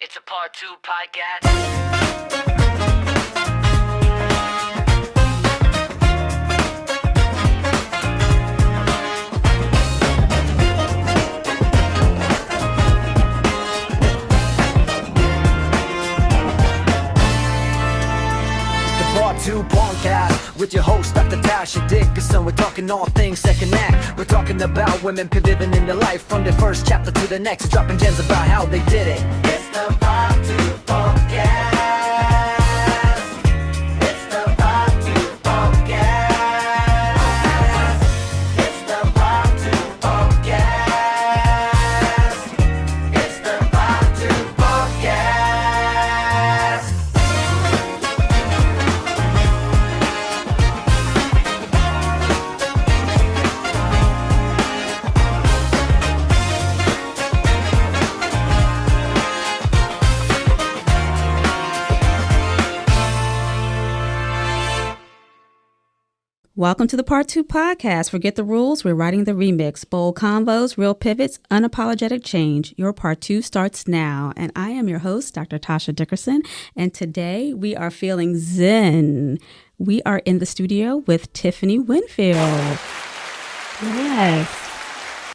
It's a part 2 podcast. Part 2 podcast with your host, Dr. Tasha Dickerson. We're talking all things second act. We're talking about women pivoting in their life from their first chapter to the next, dropping gems about how they did it. It's the Part 2 podcast. It's the Part 2 podcast. It's the Part 2 podcast. It's the Part 2 podcast. Welcome to the Part 2 podcast. Forget the rules, we're writing the remix. Bold convos, real pivots, unapologetic change. Your Part 2 starts now. And I am your host, Dr. Tasha Dickerson. And today we are feeling zen. We are in the studio with Tiffany Winfield.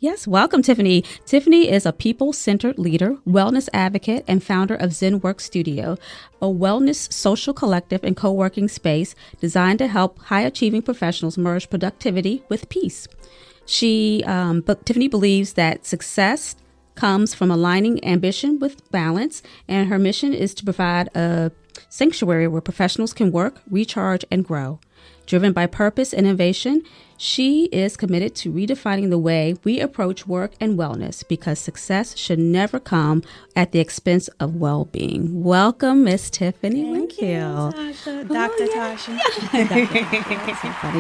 Yes, welcome, Tiffany. Tiffany is a people-centered leader, wellness advocate, and founder of ZenWork Studio, a wellness social collective and co-working space designed to help high-achieving professionals merge productivity with peace. Tiffany believes that success comes from aligning ambition with balance, and her mission is to provide a sanctuary where professionals can work, recharge, and grow. Driven by purpose and innovation, she is committed to redefining the way we approach work and wellness because success should never come at the expense of well-being. Welcome, Miss Tiffany Winfield. Tasha, Dr. Tasha.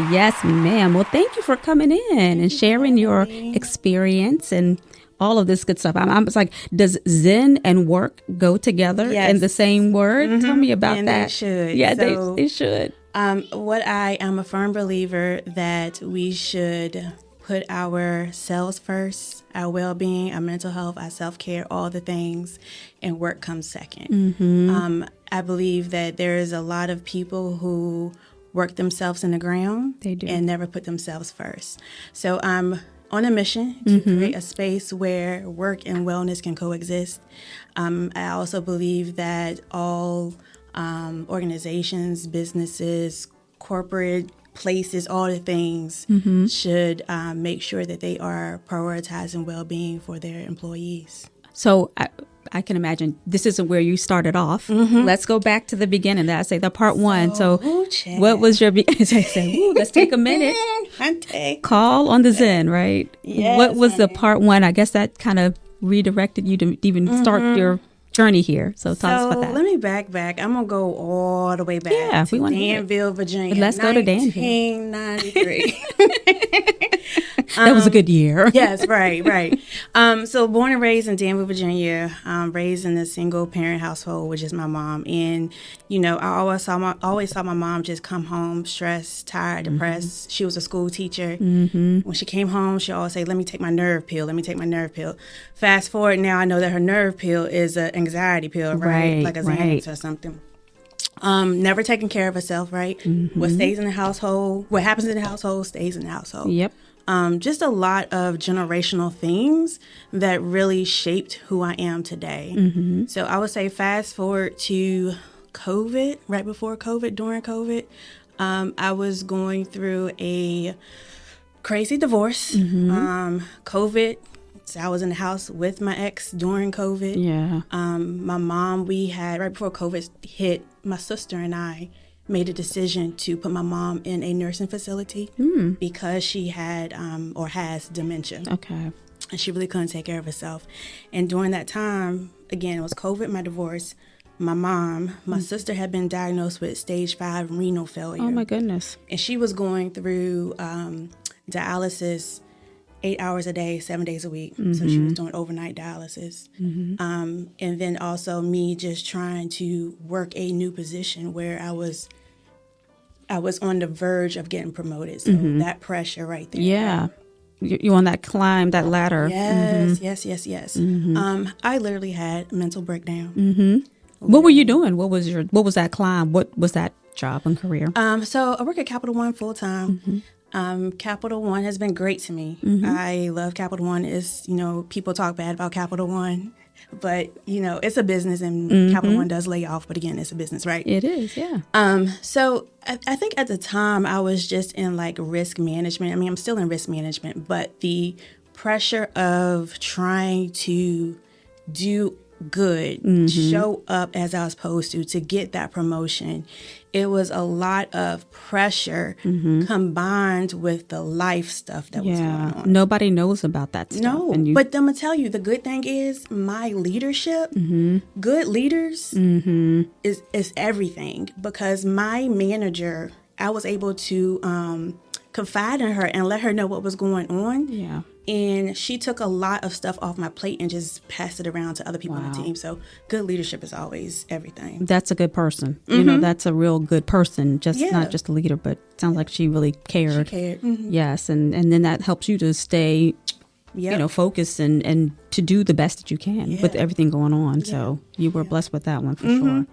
Yes, ma'am. Well, thank you for coming in and sharing your experience and all of this good stuff. I'm just like, does Zen and work go together in the same word? Mm-hmm. Tell me about and that. They should. Yeah, they should. What I am a firm believer that we should put ourselves first, our well-being, our mental health, our self-care, all the things, and work comes second. Mm-hmm. I believe that there is a lot of people who work themselves in the ground and never put themselves first. So I'm on a mission to create a space where work and wellness can coexist. I also believe that all organizations, businesses, corporate places, all the things should make sure that they are prioritizing well-being for their employees. So I can imagine this isn't where you started off. Mm-hmm. Let's go back to the beginning. I say the part one. So what was your, let's take a minute. Call on the Zen, right? Yes, what was the part one? I guess that kind of redirected you to even start your journey here. So tell us about that. Let me back. I'm going to go All the way back to Danville, Virginia. Let's go to Danville. 1993. That was a good year. Yes, right. So born and raised in Danville, Virginia, raised in a single parent household, which is my mom. And, I always saw my mom just come home stressed, tired, depressed. She was a school teacher. Mm-hmm. When she came home, she always say, let me take my nerve pill. Fast forward now, I know that her nerve pill is an anxiety pill, right? Like a Xanax or something. Never taking care of herself, right? Mm-hmm. What stays in the household, what happens in the household stays in the household. Yep. Just a lot of generational things that really shaped who I am today. Mm-hmm. So I would say fast forward to COVID, right before COVID, during COVID, I was going through a crazy divorce. Mm-hmm. COVID, so I was in the house with my ex during COVID. Yeah. My mom, we had, right before COVID hit, my sister and I made a decision to put my mom in a nursing facility because she had or has dementia. Okay. And she really couldn't take care of herself. And during that time, again, it was COVID, my divorce, my mom, my sister had been diagnosed with stage 5 renal failure. Oh, my goodness. And she was going through dialysis 8 hours a day, 7 days a week. Mm-hmm. So she was doing overnight dialysis. Mm-hmm. And then also me just trying to work a new position where I was on the verge of getting promoted. So that pressure right there. Yeah. you're on that climb, that ladder. Yes, yes. I literally had mental breakdown. What were you doing? What was that climb? What was that job and career? So I work at Capital One full time. Capital One has been great to me. I love Capital One. Is people talk bad about Capital One, but it's a business, and Capital One does lay off. But again, it's a business, right? It is, yeah. So I think at the time I was just in like risk management. I mean, I'm still in risk management, but the pressure of trying to do good, show up as I was supposed to get that promotion. It was a lot of pressure combined with the life stuff that was going on. Nobody knows about that stuff. No, but I'm going to tell you, the good thing is my leadership, good leaders is everything, because my manager, I was able to confide in her and let her know what was going on. Yeah. And she took a lot of stuff off my plate and just passed it around to other people on the team. So good leadership is always everything. That's a good person. That's a real good person. Not just a leader, but it sounds like she really cared. She cared. Yes, and then that helps you to stay, focused and to do the best that you can with everything going on. Yeah. So you were blessed with that one for sure.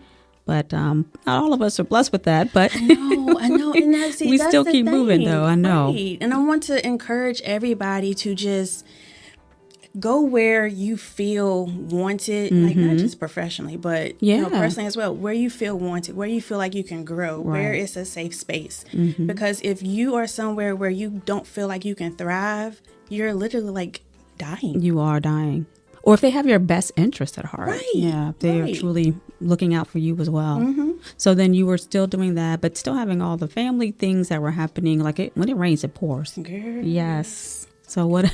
But not all of us are blessed with that. But I know. And we still keep moving, though. I know. Right. And I want to encourage everybody to just go where you feel wanted, like not just professionally, but personally as well. Where you feel wanted, where you feel like you can grow, where it's a safe space. Because if you are somewhere where you don't feel like you can thrive, you're literally like dying. You are dying. Or if they have your best interest at heart. Right. Yeah, they are truly looking out for you as well. So then you were still doing that, but still having all the family things that were happening. Like when it rains, it pours. Girl. Yes. So what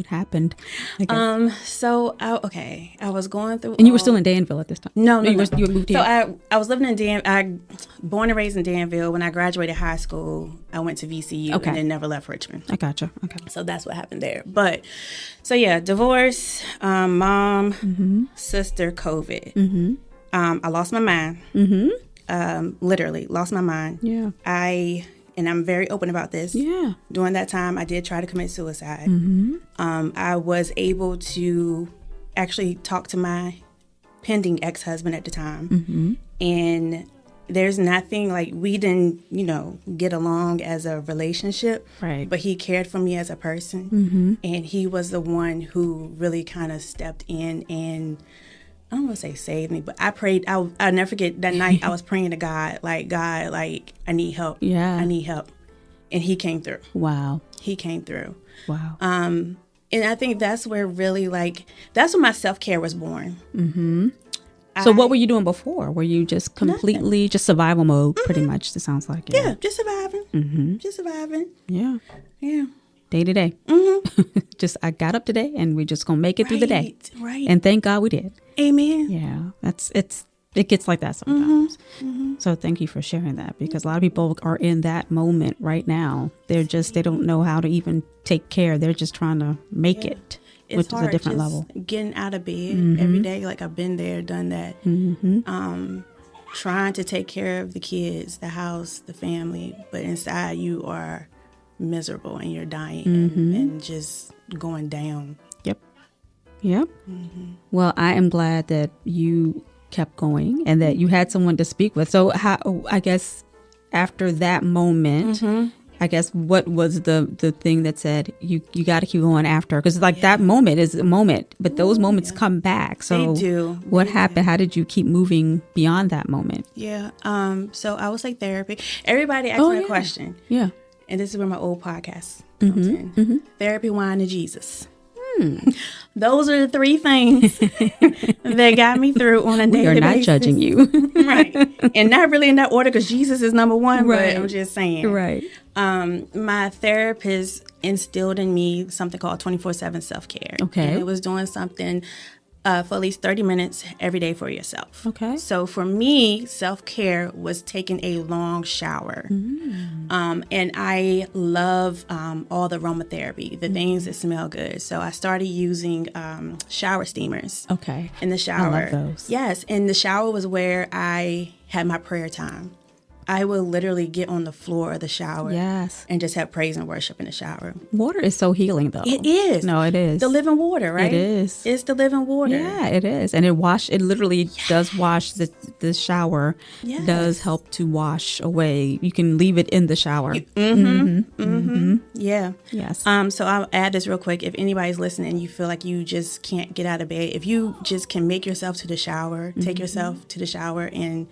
happened? So I was going through. And you were still in Danville at this time? No. You moved here? So I was living in born and raised in Danville. When I graduated high school, I went to VCU and then never left Richmond. I gotcha. Okay. So that's what happened there. But so divorce, mom, sister, COVID. I lost my mind. Literally lost my mind. Yeah. And I'm very open about this. Yeah. During that time, I did try to commit suicide. I was able to actually talk to my pending ex-husband at the time. And there's nothing, like, we didn't, get along as a relationship. Right. But he cared for me as a person. And he was the one who really kind of stepped in and, I don't want to say saved me, but I prayed. I'll never forget that night I was praying to God, like, I need help. Yeah. I need help. And he came through. Wow. He came through. Wow. And I think that's where really, that's when my self-care was born. So what were you doing before? Were you just completely just survival mode, pretty much, it sounds like? Yeah, just surviving. Just surviving. Yeah. Yeah. Day to day. Just, I got up today and we're just going to make it through the day. Right. And thank God we did. Amen. Yeah. It gets like that sometimes. So thank you for sharing that, because a lot of people are in that moment right now. They don't know how to even take care. They're just trying to make it, which is a different level. Getting out of bed every day. Like, I've been there, done that. Trying to take care of the kids, the house, the family. But inside you are miserable and you're dying and just going down. Yep. Well, I am glad that you kept going and that you had someone to speak with. So I guess after that moment, I guess what was the thing that said you got to keep going after? Because that moment is a moment, but those moments come back. So they do. What happened? How did you keep moving beyond that moment? Yeah. So I was like therapy. Everybody asked me a question. Yeah. And this is where my old podcast comes in. Therapy, wine, and Jesus. Those are the three things that got me through on a daily basis. We are not judging you. Right. And not really in that order, because Jesus is number one, but I'm just saying. Right. My therapist instilled in me something called 24/7 self-care. Okay. And it was doing something for at least 30 minutes every day for yourself. Okay. So for me, self-care was taking a long shower. And I love all the aromatherapy, the things that smell good. So I started using shower steamers. In the shower. I love those. Yes. And the shower was where I had my prayer time. I will literally get on the floor of the shower Yes. and just have praise and worship in the shower. Water is so healing, though. It is. No, it is. The living water, right? It is. It's the living water. Yeah, it is. And it literally does wash. The shower Yes. does help to wash away. You can leave it in the shower. Yeah. Yes. So I'll add this real quick. If anybody's listening, you feel like you just can't get out of bed. If you just can make yourself to the shower, take yourself to the shower and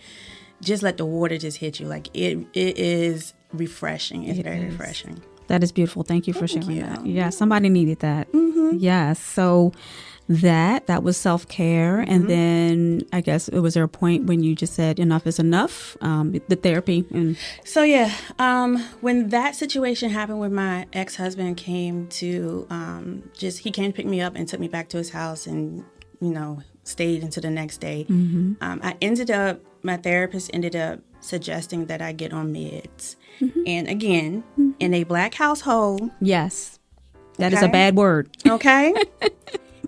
just let the water just hit you. Like it is refreshing. It's very refreshing. That is beautiful. Thank you for sharing you. that. Yeah, somebody needed that. Yes. So that was self-care. And then I guess was there a point when you just said enough is enough? The therapy and So yeah, when that situation happened when my ex-husband came to he came to pick me up and took me back to his house and, stayed until the next day. My therapist ended up suggesting that I get on meds. And again, in a Black household. yes, that is a bad word. Okay.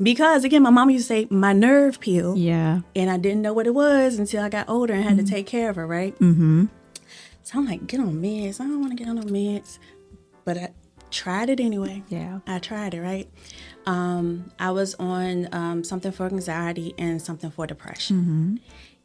Because again, my mom used to say my nerve pill. Yeah. And I didn't know what it was until I got older and had to take care of her, right? Mm-hmm. So I'm like, get on meds. I don't want to get on no meds. But I tried it anyway. Yeah. I tried it, right? I was on something for anxiety and something for depression.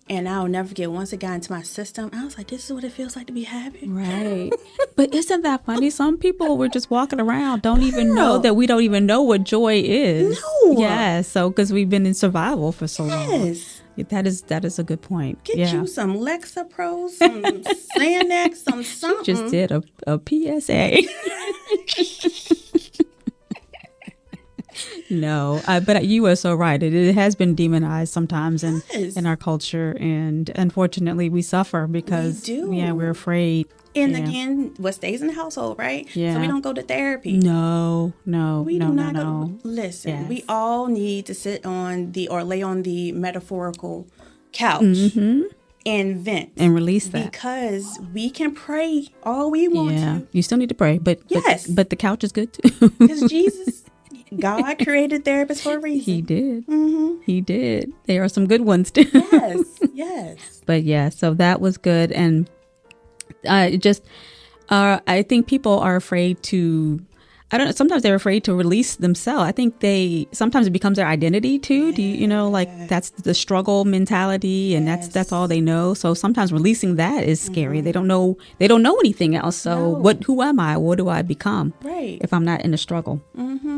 And I'll never forget, once it got into my system, I was like, this is what it feels like to be happy. Right. But isn't that funny? Some people were just walking around, don't even know that we don't even know what joy is. No. Yeah. So, because we've been in survival for so long. Yes. That is a good point. Get yeah. you some Lexapro, some Xanax, some something. Just did a PSA. No, but you are so right. It has been demonized sometimes in our culture, and unfortunately, we suffer because We do. we're afraid. And again, what stays in the household, right? Yeah. So we don't go to therapy. No. We do not No. go. Listen, Yes. we all need to sit on lay on the metaphorical couch and vent And release that. because we can pray all we want to. You still need to pray, but Yes. but the couch is good too. Because Jesus, God created therapists for a reason. He did. He did. There are some good ones too. Yes. But yeah, so that was good, and I think people are afraid to. I don't know. Sometimes they're afraid to release themselves. I think sometimes it becomes their identity too. Do you know, like that's the struggle mentality, and that's all they know. So sometimes releasing that is scary. They don't know anything else. So who am I? What do I become? Right. If I'm not in a struggle.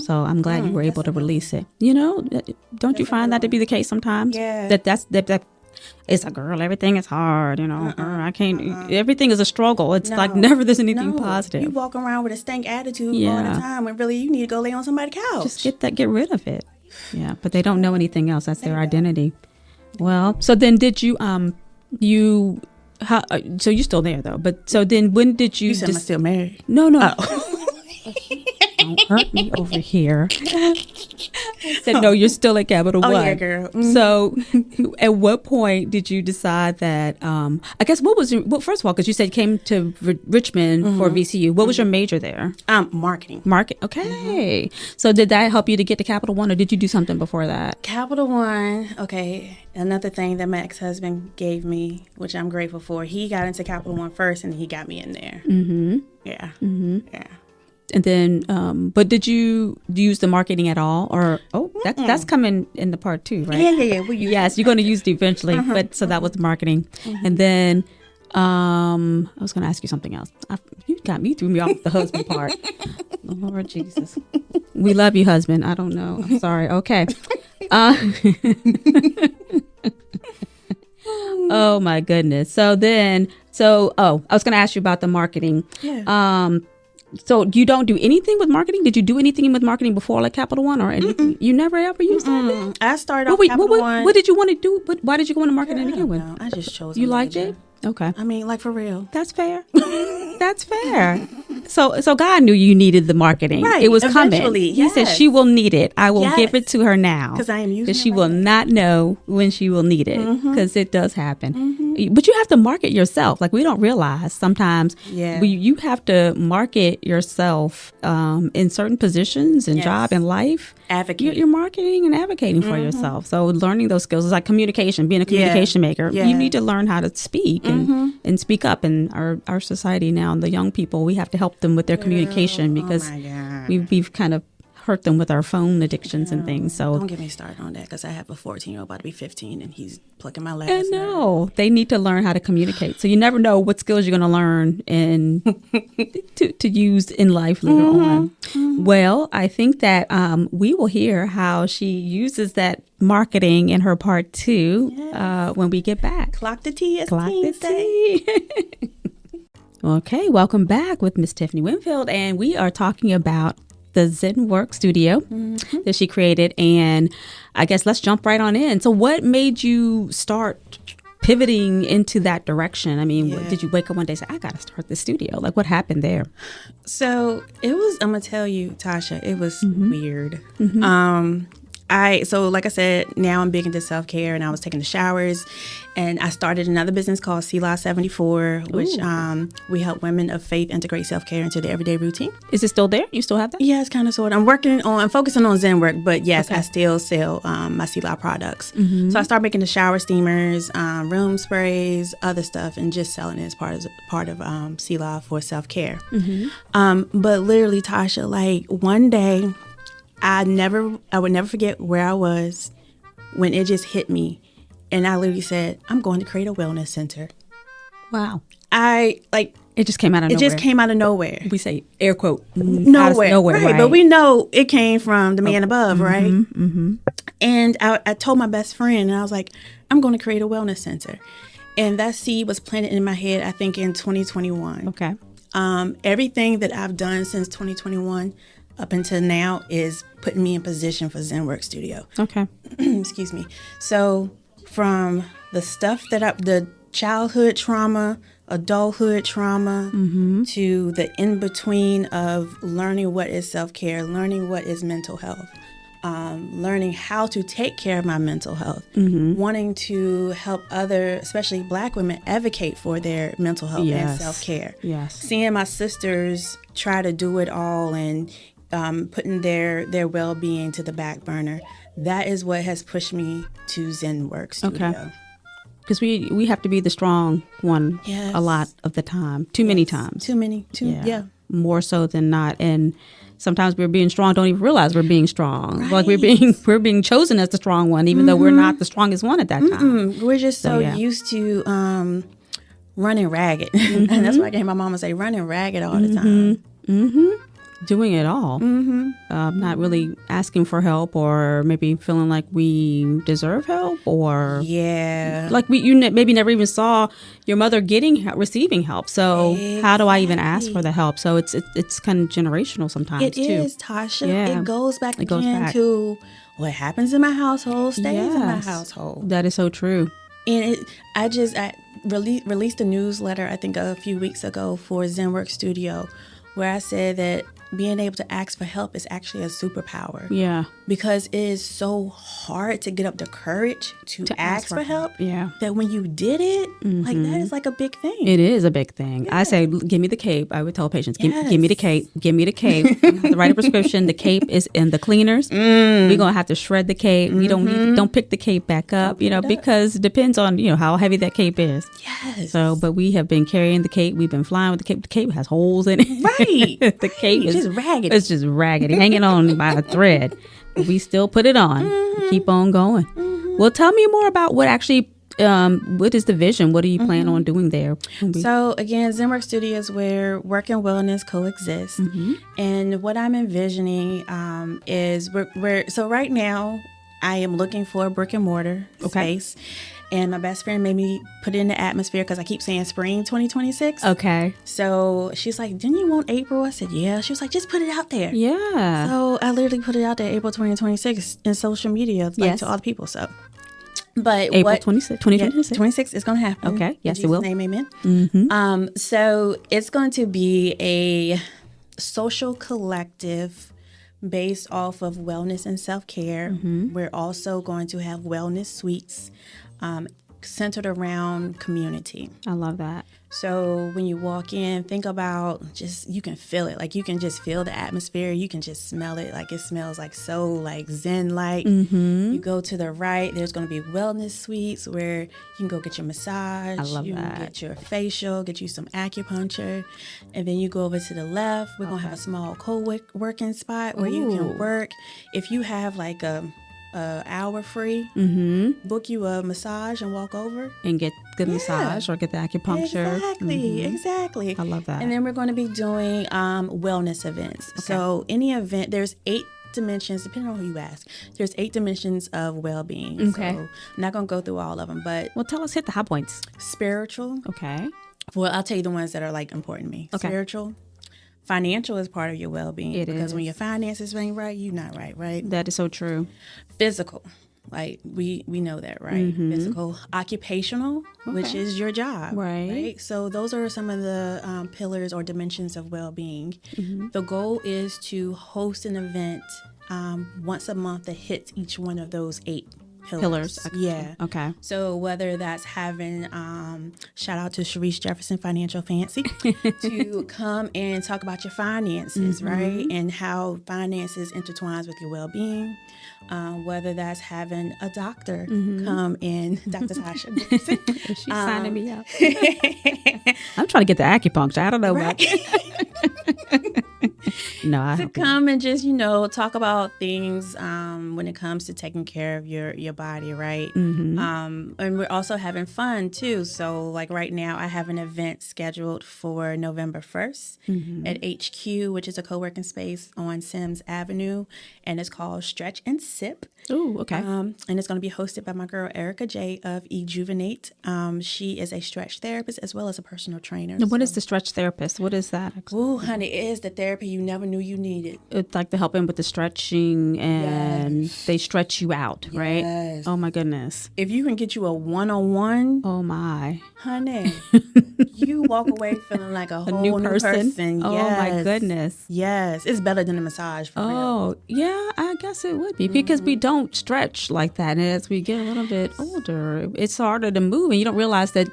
So I'm glad you were able to release it. Don't you find that to be the case sometimes? Yeah. That it's a girl. Everything is hard. Girl, I can't. Everything is a struggle. It's like never there's anything positive. You walk around with a stank attitude all the time when really you need to go lay on somebody's couch. Just get rid of it. Yeah, but they don't know anything else. That's their identity. Well, so then did you so you're still there though. But so then when did you? You said I'm still married. No. Don't hurt me over here. I said, no, you're still at Capital One. Oh, yeah, girl. So at what point did you decide that, I guess, first of all, because you said you came to Richmond for VCU. What was your major there? Marketing. Okay. So did that help you to get to Capital One, or did you do something before that? Capital One, okay. Another thing that my ex-husband gave me, which I'm grateful for, he got into Capital One first, and he got me in there. Yeah. Yeah. And then, but did you use the marketing at all, or that's coming in the part 2, right? Yeah. Yes, you're going to use it eventually, but so that was the marketing, and then I was going to ask you something else. You threw me off the husband part. Lord Jesus, we love you, husband. I don't know. I'm sorry. Okay. Oh my goodness. So I was going to ask you about the marketing. Yeah. So you don't do anything with marketing? Did you do anything with marketing before, like Capital One, or anything? You never ever used that? I started off Capital One. What did you want to do? Why did you go into marketing to begin with? I just chose. You liked it? Okay. I mean, like for real. That's fair. That's fair. So God knew you needed the marketing. Right. It was coming. Eventually, He said she will need it. I will give it to her now. Because I am using it. Because she will not know when she will need it. Because it does happen. But you have to market yourself. Like we don't realize sometimes you have to market yourself in certain positions and job and life. Advocate. You're marketing and advocating for yourself. So learning those skills is like communication, being a communication maker. You need to learn how to speak and speak up. In our society now, the young people, we have to help them with their communication because we've kind of hurt them with our phone addictions and things. So don't get me started on that because I have a 14-year-old about to be 15 and he's plucking my last. I know. They need to learn how to communicate. So you never know what skills you're going to learn and to use in life later on. Well, I think that we will hear how she uses that marketing in her part 2 when we get back. Clock the tea, as Clock the teens say. tea. Okay, welcome back with Miss Tiffany Winfield, and we are talking about the ZenWork Studio that she created. And I guess let's jump right on in. So what made you start pivoting into that direction? I mean, did you wake up one day and say, I got to start this studio? Like, what happened there? So it was, I'm going to tell you, Tasha, it was weird. So like I said, now I'm big into self-care, and I was taking the showers, and I started another business called CLA 74, which we help women of faith integrate self-care into their everyday routine. Is it still there? You still have that? Yeah, it's kind of sort of. I'm focusing on ZenWork, but yes, I still sell my CLA products. So I started making the shower steamers, room sprays, other stuff, and just selling it as part of CLA for self-care. But literally, Tasha, like one day, I would never forget where I was when it just hit me. And I literally said, I'm going to create a wellness center. Wow. It just came out of nowhere. It just came out of nowhere. We say air quote. Nowhere. Right. But we know it came from the man above, right? And I told my best friend, and I was like, I'm going to create a wellness center. And that seed was planted in my head, I think, in 2021. Okay. Everything that I've done since 2021 up until now is putting me in position for ZenWork Studio. Okay. Excuse me. So from the stuff the childhood trauma, adulthood trauma, to the in-between of learning what is self-care, learning what is mental health, learning how to take care of my mental health, wanting to help other, especially Black women, advocate for their mental health and self-care. Yes. Seeing my sisters try to do it all and putting their well-being to the back burner. That is what has pushed me to ZenWork Studio. Okay. Because we have to be the strong one a lot of the time. Too many times. Too many. More so than not. And sometimes we're being strong, don't even realize we're being strong. Right. Like we're being chosen as the strong one, even though we're not the strongest one at that time. We're just so used to running ragged. And that's why I gave my mama say running ragged all the time. Doing it all, not really asking for help, or maybe feeling like we deserve help, or like you maybe never even saw your mother receiving help. So how do I even ask for the help? So it's kind of generational sometimes. It too. is, Tasha. Yeah. It goes back to what happens in my household stays in my household. That is so true. And I released a newsletter, I think a few weeks ago, for ZenWork Studio, where I said that being able to ask for help is actually a superpower. Yeah. Because it is so hard to get up the courage to ask for help. Yeah. That when you did it, like that is like a big thing. It is a big thing. Yeah. I say, give me the cape. I would tell patients, give me the cape. Give me the cape. I'm have to write a prescription. The cape is in the cleaners. We're going to have to shred the cape. We don't pick the cape back up, because it depends on, how heavy that cape is. Yes. So, but we have been carrying the cape. We've been flying with the cape. The cape has holes in it. Right. The cape is just raggedy. It's just raggedy, hanging on by a thread. But we still put it on. Keep on going. Well, tell me more about what actually, what is the vision? What do you plan on doing there? So again, ZenWork Studio is where work and wellness coexist. And what I'm envisioning is so right now I am looking for a brick and mortar space. And my best friend made me put it in the atmosphere because I keep saying spring 2026. Okay. So she's like, didn't you want April? I said, yeah. She was like, just put it out there. Yeah. So I literally put it out there, April 2026, in social media, to all the people. So, but April 2026. 26 is going to happen. Okay. Yes, in it will. Jesus' name, amen. So it's going to be a social collective based off of wellness and self-care. We're also going to have wellness suites. centered around community. I love that. So when you walk in, think about you can feel it. Like you can just feel the atmosphere. You can just smell it. Like it smells like so like Zen-like. You go to the right, there's going to be wellness suites where you can go get your massage. I love you that. can get your facial, get you some acupuncture. And then you go over to the left. We're going to have a small co-working spot where you can work. If you have like a hour free, book you a massage and walk over And get the massage or get the acupuncture. Exactly. I love that. And then we're going to be doing wellness events. So any event, there's 8 dimensions, depending on who you ask. There's 8 dimensions of well-being. Okay. So I'm not going to go through all of them, but Well, tell us, hit the high points. spiritual. Okay. Well, I'll tell you the ones that are like important to me. Okay. Spiritual. Financial is part of your well-being. It because is. when your finances ain't right, you're not right? That is so true. Physical. Like we know that, right? Physical. Occupational, which is your job. Right. So those are some of the pillars or dimensions of well-being. The goal is to host an event once a month that hits each one of those 8 pillars. Yeah. Okay. So whether that's having, shout out to Sharice Jefferson Financial Fancy, to come and talk about your finances, right? And how finances intertwines with your well-being. Whether that's having a doctor come in, Dr. Tasha. She's signing me up. I'm trying to get the acupuncture. I don't know about No, I to don't. come and just, talk about things when it comes to taking care of your body, right? And we're also having fun too. So like right now I have an event scheduled for November 1st at HQ, which is a co-working space on Sims Avenue, and it's called Stretch and Sip. Ooh, okay. And it's going to be hosted by my girl Erica J of Ejuvenate. She is a stretch therapist as well as a personal trainer. Now, what is the stretch therapist? What is that? Ooh, honey, it is the therapy you never knew you needed. It's like to help in with the stretching, and they stretch you out, right? Yes. Oh my goodness. If you can get you a one-on-one, Oh my. honey, you walk away feeling like a whole New person. Oh my Yes. goodness. Yes, it's better than a massage for real. Oh, yeah, I guess it would be because we don't stretch like that. And as we get a little bit older, it's harder to move. And you don't realize that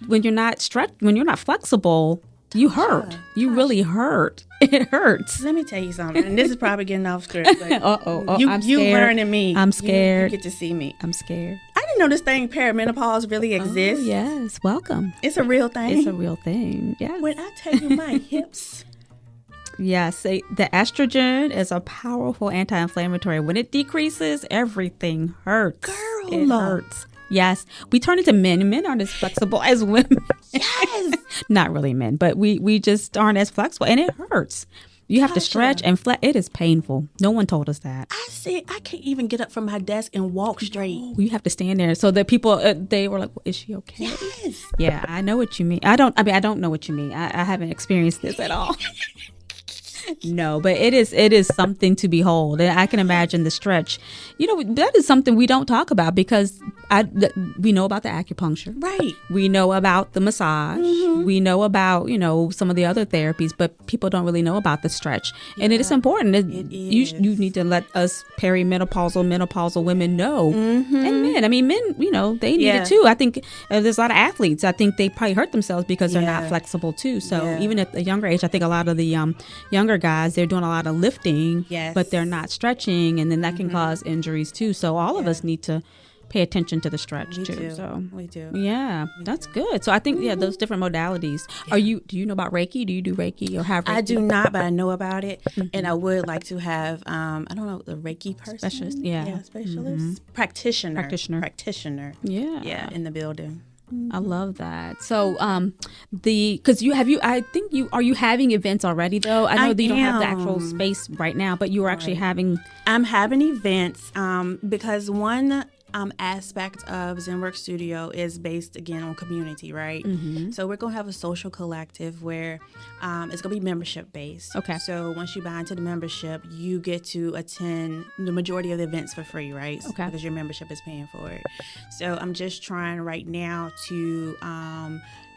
when you're not when you're not flexible, you hurt. You really hurt. It hurts. Let me tell you something. And this is probably getting off script. But I'm you scared. learning me. I'm scared. You get to see me. I'm scared. I didn't know this thing perimenopause really exists. Oh, yes, welcome. It's a real thing. It's a real thing. Yes. When I tell you my hips. Yes, the estrogen is a powerful anti-inflammatory. When it decreases, everything hurts. Girl. It hurts. Yes, we turn into men. Men aren't as flexible as women. Yes. Not really men, but we just aren't as flexible, and it hurts. You have to Tasha. stretch and flex. It is painful. No one told us that. I said I can't even get up from my desk and walk straight. You have to stand there. So the people, they were like, well, "Is she okay?" Yes. Yeah, I know what you mean. I don't know what you mean. I haven't experienced this at all. No, but it is something to behold. And I can imagine the stretch. That is something we don't talk about because we know about the acupuncture. Right. We know about the massage. We know about, some of the other therapies, but people don't really know about the stretch. And it is important. You need to let us perimenopausal, menopausal women know. And men. I mean, men, they need it too. I think there's a lot of athletes. I think they probably hurt themselves because they're not flexible too. So even at a younger age, I think a lot of the younger guys, they're doing a lot of lifting, but they're not stretching. And then that can cause injuries too. So all of us need to pay attention to the stretch too. So we do. Yeah, that's good. So I think those different modalities. Do you know about Reiki? Do you do Reiki or have Reiki? I do not, but I know about it, and I would like to have I don't know, the Reiki person, Specialist, yeah. specialist, practitioner, Yeah, in the building. I love that. So because are you having events already though? I know that you don't have the actual space right now, but you are actually having. I'm having events because one aspect of ZenWork Studio is based again on community, right? So we're gonna have a social collective where it's gonna be membership based. Okay. So once you buy into the membership, you get to attend the majority of the events for free, right? Okay. Because your membership is paying for it. So I'm just trying right now to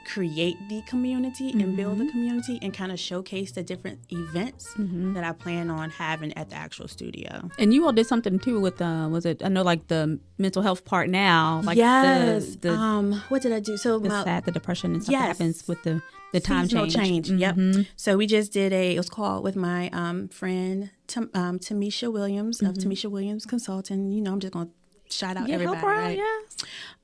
create the community and build the community and kind of showcase the different events that I plan on having at the actual studio. And you all did something too with was it? I know like the mental health part now. Like yes. The what did I do? So the depression and stuff that happens with the time change. Yep. So we just did it was called with my friend Tamisha Williams of Tamisha Williams Consulting. You know, I'm just gonna shout out everybody. Help her out, right?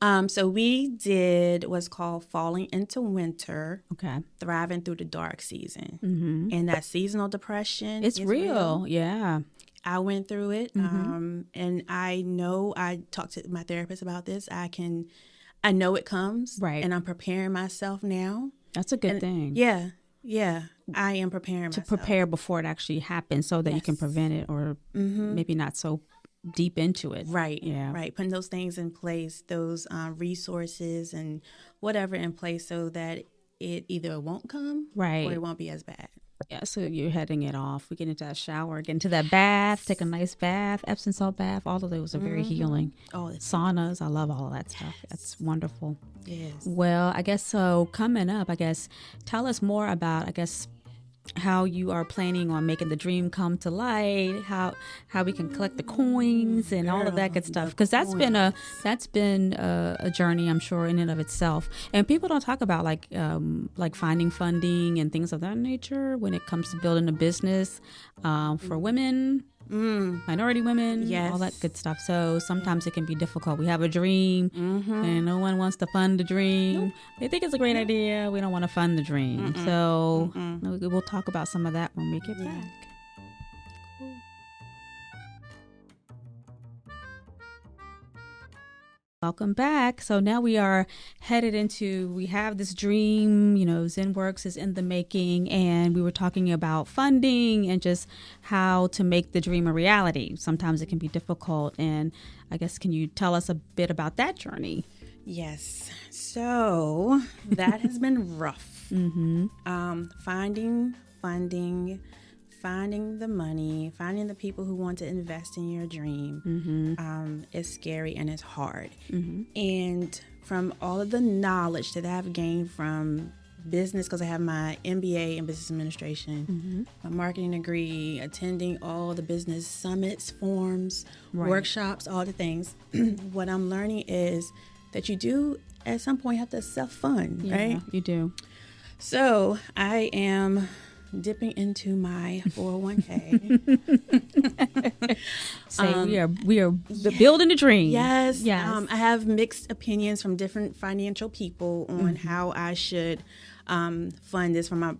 yeah. So we did what's called Falling into Winter. Okay. Thriving through the dark season. And that seasonal depression. It's real. Yeah. I went through it. And I know I talked to my therapist about this. I know it comes. Right. And I'm preparing myself now. That's a good thing. Yeah. Yeah. I am preparing myself. To prepare before it actually happens so that you can prevent it or maybe not so deep into it. Right. Yeah. Right. Putting those things in place, those resources and whatever in place so that it either won't come or it won't be as bad. Yeah, so you're heading it off. We get into that shower, get into that bath, take a nice bath, Epsom salt bath. All of those are very healing. Oh, saunas, I love all of that stuff. That's wonderful. Yes. Well, I guess so. Coming up, tell us more about, how you are planning on making the dream come to light, how we can collect the coins and all of that good stuff, because that's been a journey, I'm sure, in and of itself. And people don't talk about like finding funding and things of that nature when it comes to building a business for women, minority women, all that good stuff. So sometimes it can be difficult. We have a dream and no one wants to fund the dream. They think it's a great idea. We don't want to fund the dream. So we'll talk about some of that when we get back. Welcome back. So now we are headed into, we have this dream, ZenWorks is in the making, and we were talking about funding and just how to make the dream a reality. Sometimes it can be difficult, and can you tell us a bit about that journey? Yes. So that has been rough. Finding funding, finding the money, finding the people who want to invest in your dream is scary and it's hard. And from all of the knowledge that I've gained from business, because I have my MBA in business administration, my marketing degree, attending all the business summits, forums, workshops, all the things, what I'm learning is that you do at some point have to self-fund, right? You do. So I am dipping into my 401k. We are building a dream. Yes. I have mixed opinions from different financial people on how I should fund this from a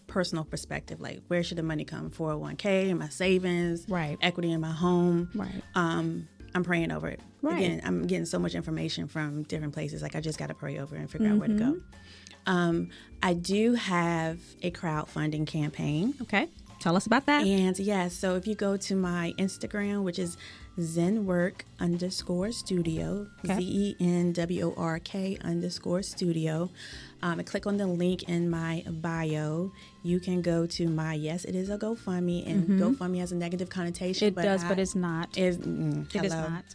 personal perspective. Like, where should the money come? 401k, my savings, equity in my home. I'm praying over it. Again, I'm getting so much information from different places. Like, I just got to pray over it and figure out where to go. I do have a crowdfunding campaign. Okay. Tell us about that. And so if you go to my Instagram, which is ZenWork_studio, ZenWork_studio, and click on the link in my bio, you can go to my, yes, it is a GoFundMe, and GoFundMe has a negative connotation. But it's not. It is not.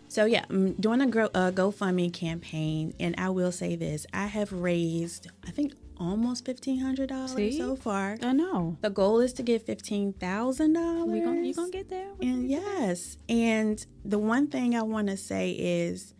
So I'm doing a GoFundMe campaign, and I will say this: I have raised, I think, almost $1,500 so far. I know. The goal is to get $15,000. You're gonna get there. And yes, and the one thing I want to say is,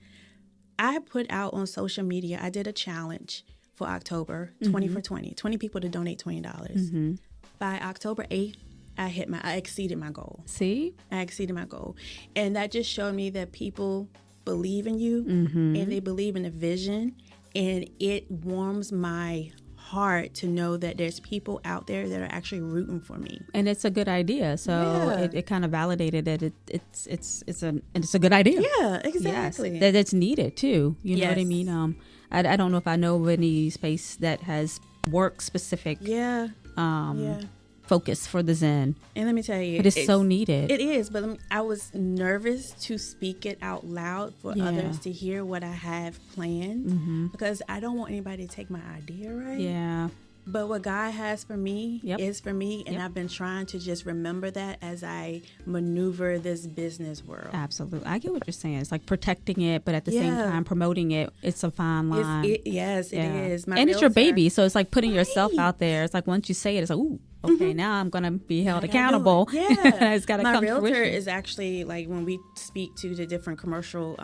I put out on social media, I did a challenge for October, 20 for 20 people to donate $20. By October 8th. I exceeded my goal. See? I exceeded my goal. And that just showed me that people believe in you and they believe in the vision. And it warms my heart to know that there's people out there that are actually rooting for me. And it's a good idea. So it kind of validated that it's a good idea. Yeah, exactly. Yes, that it's needed too. You know what I mean? I don't know if I know of any space that has work specific. Focus for the Zen. And let me tell you, it is so needed. It is, but I was nervous to speak it out loud for others to hear what I have planned because I don't want anybody to take my idea, right? Yeah. But what God has for me Yep. is for me, and Yep. I've been trying to just remember that as I maneuver this business world. Absolutely. I get what you're saying. It's like protecting it, but at the same Yeah. time promoting it. It's a fine line. Yes, it is. My And it's your realtor- baby. So it's like putting yourself Right. out there. It's like once you say it, it's like, ooh, okay, now I'm going to be held I gotta do accountable. it. Yeah. It's got to My come to realtor fruition. is actually, like, when we speak to the different commercial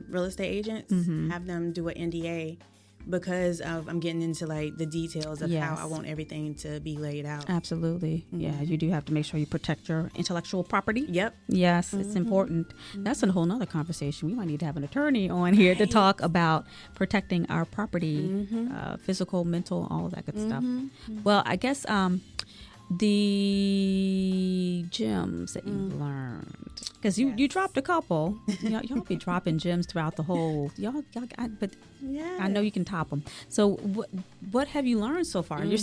real estate agents, Mm-hmm. have them do an NDA because I'm getting into, like, the details of how Yes. I want everything to be laid out. Absolutely. Yeah, you do have to make sure you protect your intellectual property. Yep. Yes, it's important. That's a whole nother conversation. We might need to have an attorney on here to talk about protecting our property, physical, mental, all of that good stuff. Well, I guess the gems that you learned, because you dropped a couple. Y'all be dropping gems throughout the whole. But Yeah. I know you can top them. So what have you learned so far? You're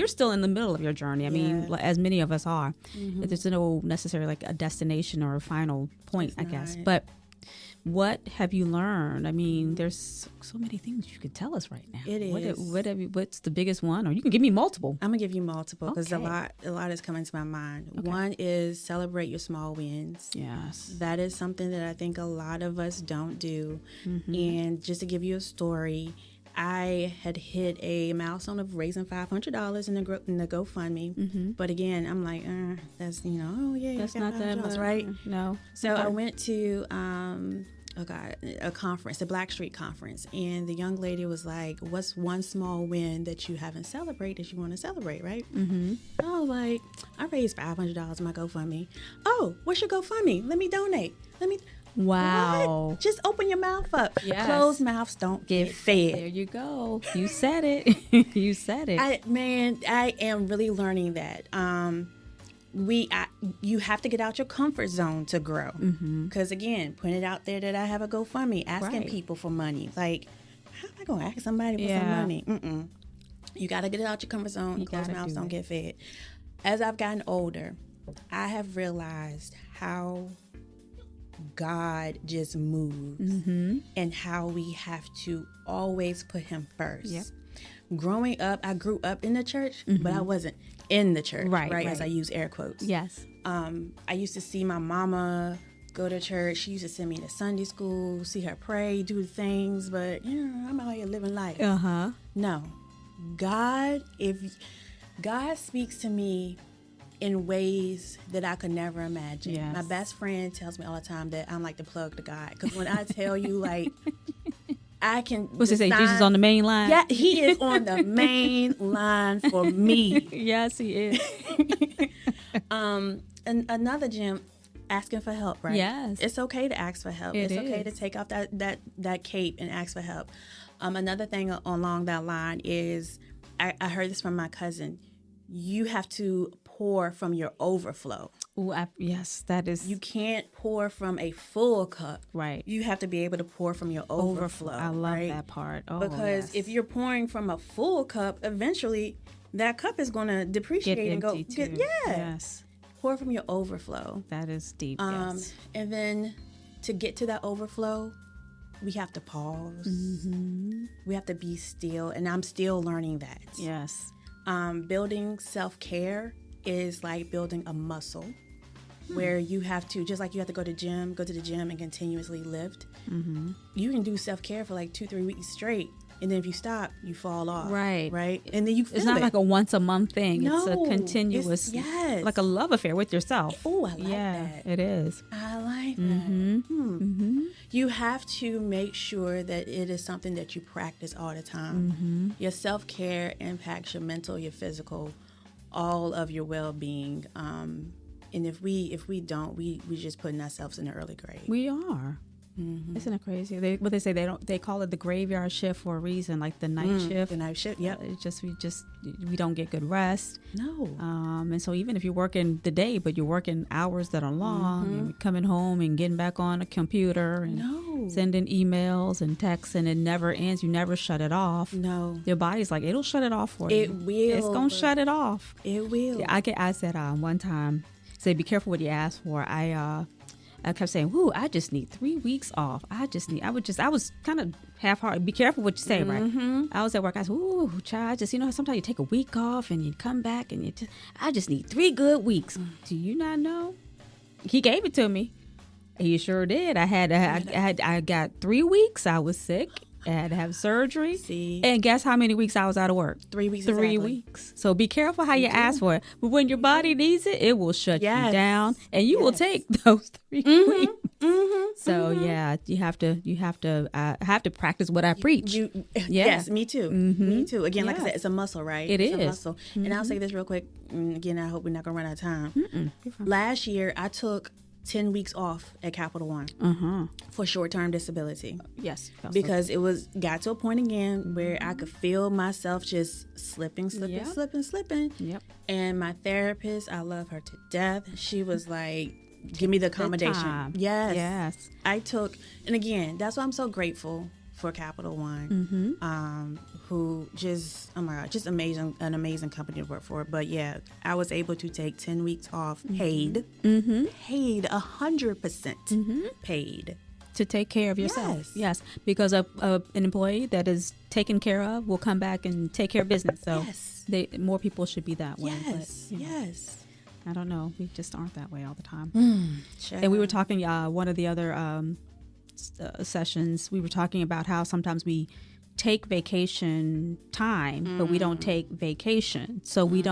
still in the middle of your journey. I mean, Yeah. as many of us are. There's no necessarily like a destination or a final point, I guess. not. But what have you learned? I mean, there's so many things you could tell us right now. It is. What's the biggest one? Or you can give me multiple. I'm gonna give you multiple because Okay. a lot is coming to my mind. One is celebrate your small wins. Yes. That is something that I think a lot of us don't do. Mm-hmm. And just to give you a story, I had hit a milestone of raising $500 in the GoFundMe. But again, I'm like, that's That's not that much, right? No. So I went to a conference, the Black Street Conference, and the young lady was like, "What's one small win that you haven't celebrated that you want to celebrate?" Right? Mm-hmm. I was like, "I raised $500 in my GoFundMe." Oh, what's your GoFundMe? Let me donate. Wow. What? Just open your mouth up. Yes. Closed mouths don't get fed. There you go. You said it. You said it. I am really learning that. You have to get out your comfort zone to grow. Because again, putting it out there that I have a GoFundMe, asking Right. people for money. Like, how am I going to ask somebody for some Yeah. money? You got to get it out your comfort zone. Closed gotta mouths do don't it. get fed. As I've gotten older, I have realized how God just moves and how we have to always put him first. Yep. Growing up, I grew up in the church, but I wasn't in the church, Right. As I use air quotes. Yes. I used to see my mama go to church. She used to send me to Sunday school, see her pray, do things, but I'm out here living life. Uh-huh. No. If God speaks to me in ways that I could never imagine. Yes. My best friend tells me all the time that I'm like the plug to God. Because when I tell you, like, I can. What's it say? decide- Jesus on the main line? Yeah, he is on the main line for me. Yes, he is. And another gem, asking for help, right? Yes. It's okay to ask for help. It It's okay to is. take off that cape and ask for help. Another thing along that line is, I heard this from my cousin. You have to pour from your overflow. Ooh, yes, that is You can't pour from a full cup. right. You have to be able to pour from your overflow. I love right? that part. Oh, Because yes. if you're pouring from a full cup, eventually that cup is going to get depreciate and go. empty too. Yes. Pour from your overflow. That is deep. Yes. And then to get to that overflow, we have to pause. We have to be still. And I'm still learning that. Yes. Building self-care is like building a muscle where you have to, just like you have to go to the gym and continuously lift. You can do self-care for like 2-3 weeks straight. And then if you stop, you fall off. Right. Right. And then you feel It's not it. like a once a month thing. No, it's a continuous, yes. like a love affair with yourself. Oh, I like yeah, that. it is. I like that. You have to make sure that it is something that you practice all the time. Your self-care impacts your mental, your physical, all of your well-being. And if we don't, we just putting ourselves in the early grave. We are. Isn't it crazy? They say they call it the graveyard shift for a reason, like the night shift. The night shift, yep. It's we don't get good rest. No. And so even if you're working the day, but you're working hours that are long, and you're coming home and getting back on a computer and sending emails and texts, and it never ends. You never shut it off. No. Your body's like, it'll shut it off for you. It will. It's gonna shut it off. It will. Yeah, I said one time, say be careful what you ask for. I I kept saying, "Whoo, I just need 3 weeks off. I was kind of half-hearted. Be careful what you say, right? I was at work. I said, "Ooh, child, just sometimes you take a week off and you come back and I just need 3 good weeks." Do you not know? He gave it to me. He sure did. I got 3 weeks. I was sick. I had to have surgery. See? And guess how many weeks I was out of work? 3 weeks. 3 exactly. weeks. So be careful how you ask for it. But when your body needs it, it will shut you down, and you will take those 3 weeks. So yeah, you have to practice what I preach. Yes, me too. Me too. Again, like I said, it's a muscle, right? It's a is. muscle. And I'll say this real quick. Again, I hope we're not gonna run out of time. Last year, I took 10 weeks off at Capital One for short-term disability. Yes. Because it got to a point again where I could feel myself just slipping. Yep. And my therapist, I love her to death. She was like, give me the accommodation. Yes. I took, and again, that's why I'm so grateful for Capital One, who just, oh my God, just an amazing company to work for. But yeah, I was able to take 10 weeks off, paid 100% paid. To take care of yourself. Yes. Because an employee that is taken care of will come back and take care of business. So more people should be that way. Yes. But, yes. I don't know. We just aren't that way all the time. And we were talking, one of the other sessions, we were talking about how sometimes we take vacation time, but we don't take vacation. So we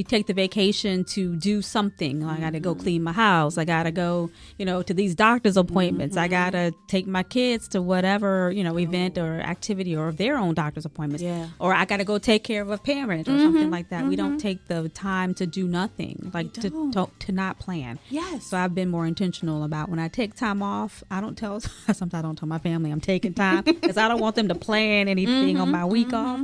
take the vacation to do something. I got to go clean my house. I got to go, to these doctor's appointments. I got to take my kids to whatever, event or activity or their own doctor's appointments. Yeah. Or I got to go take care of a parent or something like that. We don't take the time to do nothing, to not plan. Yes. So I've been more intentional about when I take time off. Sometimes I don't tell my family I'm taking time because I don't want them to plan anything on my week off.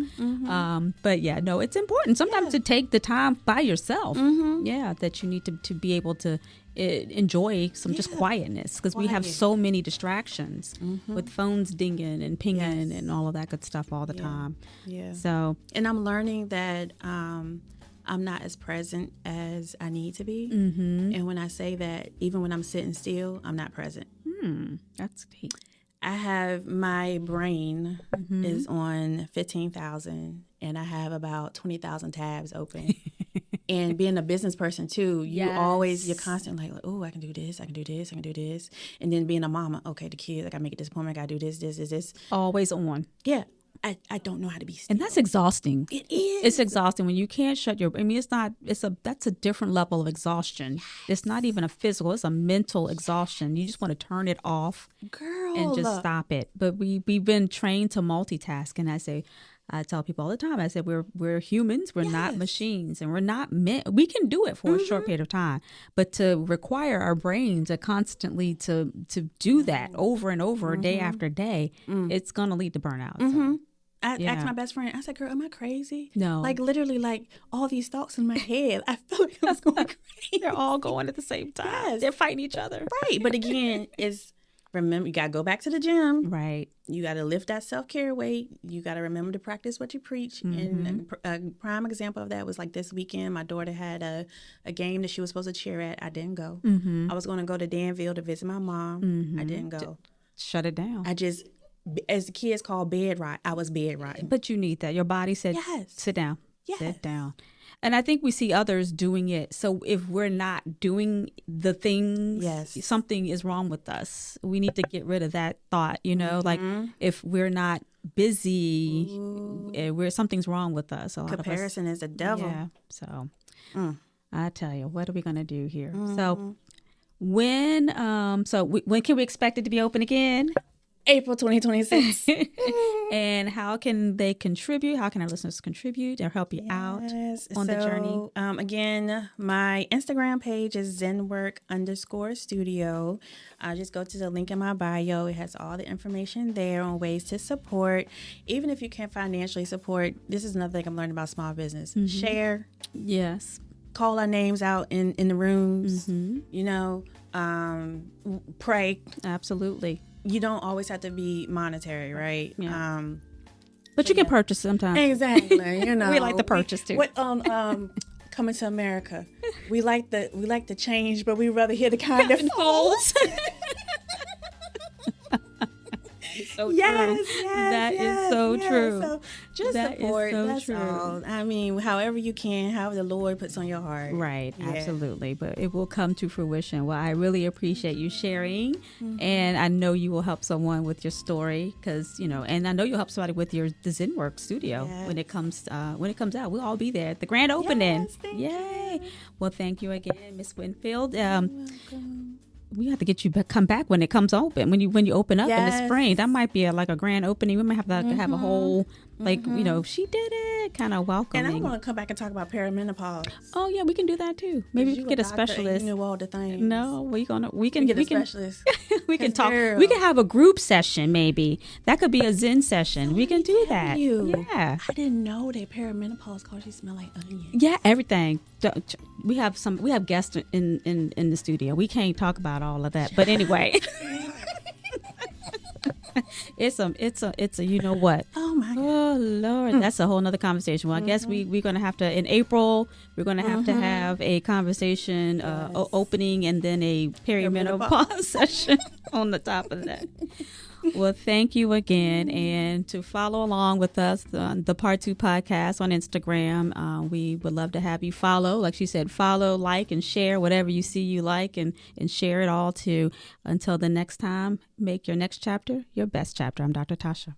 But yeah, no, it's important sometimes to take the time by yourself. Yeah, that you need to be able to enjoy some just quietness, because we have so many distractions with phones dinging and pinging and all of that good stuff all the time. Yeah. So, and I'm learning that I'm not as present as I need to be. And when I say that, even when I'm sitting still, I'm not present. That's deep. I have, my brain is on 15,000 and I have about 20,000 tabs open. And being a business person too, you're constantly like, oh, I can do this, I can do this, I can do this. And then being a mama, okay, the kids, I gotta make it this appointment, I gotta do this. Always on. Yeah. I don't know how to be still. And that's exhausting. It is. It's exhausting when you can't shut your, that's a different level of exhaustion. Yes. It's not even a physical, it's a mental exhaustion. You just want to turn it off. Girl. And just stop it. But we've been trained to multitask. And I tell people all the time, I said, we're humans, we're not machines, and we're not meant, we can do it for a short period of time, but to require our brain to constantly to do that over and over, day after day, it's going to lead to burnout. So. I asked my best friend, I said, girl, am I crazy? No. Like literally like all these thoughts in my head, I feel like I was going crazy. They're all going at the same time. Yes. They're fighting each other. Right. But again, remember, you got to go back to the gym. Right. You got to lift that self-care weight. You got to remember to practice what you preach. And a prime example of that was like this weekend, my daughter had a game that she was supposed to cheer at. I didn't go. I was going to go to Danville to visit my mom. I didn't go. Shut it down. I just, as the kids call bed rot, I was bed rotting. But you need that. Your body said, sit down. Sit down. And I think we see others doing it. So if we're not doing the things, something is wrong with us. We need to get rid of that thought, like if we're not busy, something's wrong with us. Comparison is the devil. Yeah. So I tell you, what are we going to do here? So when can we expect it to be open again? April 2026. And how can they contribute? How can our listeners contribute or help you out on the journey? Again, my Instagram page is ZenWork_Studio. Just go to the link in my bio. It has all the information there on ways to support. Even if you can't financially support, this is another thing I'm learning about small business. Share. Yes. Call our names out in the rooms. Pray. Absolutely. You don't always have to be monetary, right? Yeah. But you can purchase sometimes. Exactly. We like to purchase too. Coming to America. we like the change, but we rather hear the kind that folds. So Yes, true. yes, That is yes, so yes. true. So just That is support. so That's true. all. I mean, however you can, however the Lord puts on your heart. Right, Yeah. absolutely. But it will come to fruition. Well, I really appreciate you sharing. And I know you will help someone with your story because, and I know you'll help somebody with the ZenWork Studio Yes. when it comes out. We'll all be there at the grand opening. Yes, thank Yay. you. Well, thank you again, Miss Winfield. Welcome. We have to get you come back when it comes open. When you open up in the Yes. spring, that might be like a grand opening. We might have to have a whole she did it kind of welcoming. And I want to come back and talk about perimenopause. Oh yeah, we can do that too. Maybe we You can get a doctor and specialist. You know all the things. No, we can Get a we can specialist. we can 'Cause talk. girl. We can have a group session. Maybe that could be a Zen session. We can do that. You. Yeah. I didn't know that perimenopause cause you smell like onions. Yeah, everything. We have guests in the studio. We can't talk about all of that, but anyway, it's a you know what? Oh my God. Oh Lord, that's a whole nother conversation. Well, I guess we're gonna have to in April. We're gonna have to have a conversation opening and then a perimenopause session on the top of that. Well, thank you again. And to follow along with us on the Part 2 podcast on Instagram, we would love to have you follow. Like she said, follow, like, and share whatever you see you like and share it all too. Until the next time, make your next chapter your best chapter. I'm Dr. Tasha.